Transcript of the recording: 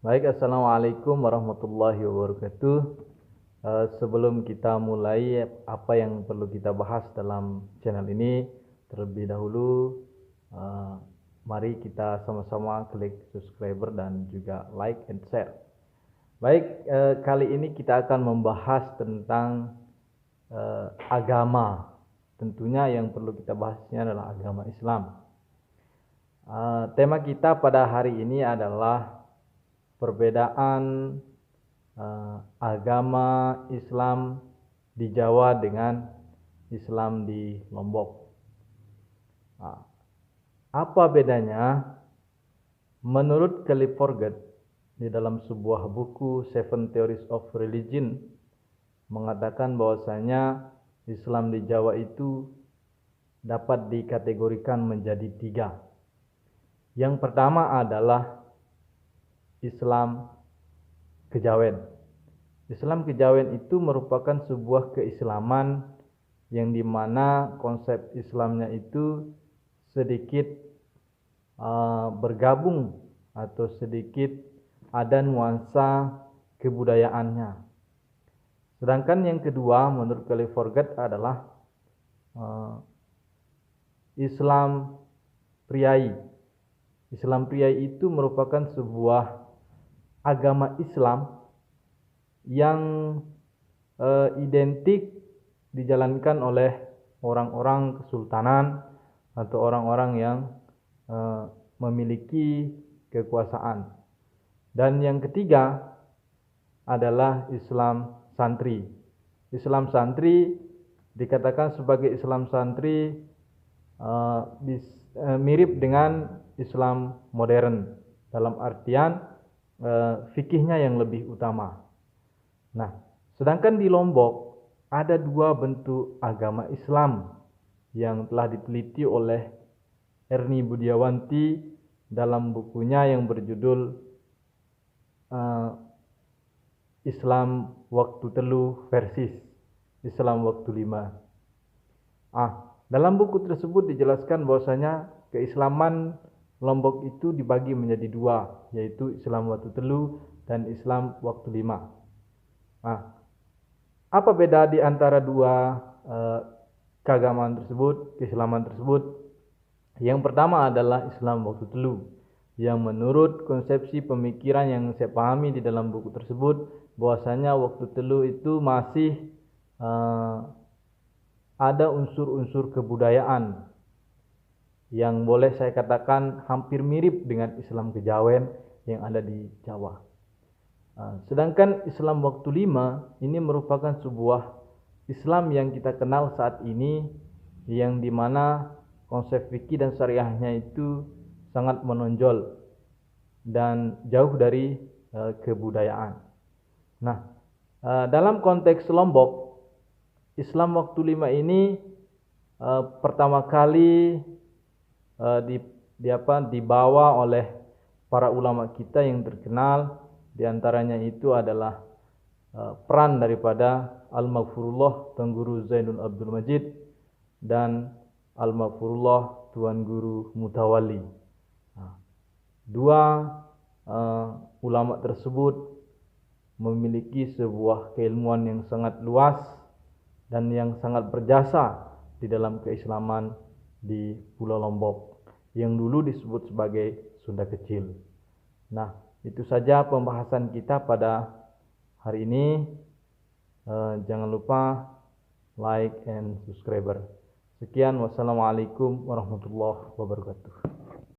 Baik, Assalamualaikum warahmatullahi wabarakatuh. Sebelum kita mulai apa yang perlu kita bahas dalam channel ini, terlebih dahulu eh, mari kita sama-sama klik subscriber dan juga like and share. Baik, kali ini kita akan membahas tentang agama. Tentunya yang perlu kita bahasnya adalah agama Islam. Tema kita pada hari ini adalah perbedaan agama Islam di Jawa dengan Islam di Lombok. Apa bedanya? Menurut Kelly Forget di dalam sebuah buku Seven Theories of Religion mengatakan bahwasanya Islam di Jawa itu dapat dikategorikan menjadi tiga. Yang pertama adalah Islam Kejawen. Islam Kejawen itu merupakan sebuah keislaman yang dimana konsep Islamnya itu sedikit bergabung atau sedikit ada nuansa kebudayaannya. Sedangkan yang kedua menurut Kelly Forget adalah Islam Priai. Islam Priai itu merupakan sebuah agama Islam yang identik dijalankan oleh orang-orang kesultanan atau orang-orang yang memiliki kekuasaan. Dan yang ketiga adalah Islam Santri. Islam Santri dikatakan sebagai Islam Santri mirip dengan Islam modern dalam artian fikihnya yang lebih utama. Nah, sedangkan di Lombok ada dua bentuk agama Islam yang telah diteliti oleh Erni Budiawanti dalam bukunya yang berjudul Islam Waktu Telu versus Islam Waktu Lima. Dalam buku tersebut dijelaskan bahwasanya keislaman Lombok itu dibagi menjadi dua, yaitu Islam Waktu Telu dan Islam Waktu Lima. Apa beda di antara dua keagamaan tersebut, keislaman tersebut? Yang pertama adalah Islam Waktu Telu, yang menurut konsepsi pemikiran yang saya pahami di dalam buku tersebut, bahwasanya waktu telu itu masih ada unsur-unsur kebudayaan yang boleh saya katakan hampir mirip dengan Islam Kejawen yang ada di Jawa. Sedangkan Islam Waktu Lima ini merupakan sebuah Islam yang kita kenal saat ini, yang dimana konsep fikih dan syariahnya itu sangat menonjol dan jauh dari kebudayaan. Nah, dalam konteks Lombok, Islam Waktu Lima ini pertama kali dibawa oleh para ulama kita yang terkenal. Di antaranya itu adalah peran daripada Al-Maghfurullah Tuan Guru Zainul Abdul Majid dan Al-Maghfurullah Tuan Guru Mutawalli. Dua ulama tersebut memiliki sebuah keilmuan yang sangat luas dan yang sangat berjasa di dalam keislaman di Pulau Lombok yang dulu disebut sebagai Sunda Kecil. Nah, itu saja pembahasan kita pada hari ini. Jangan lupa like and subscriber. Sekian, wassalamualaikum warahmatullahi wabarakatuh.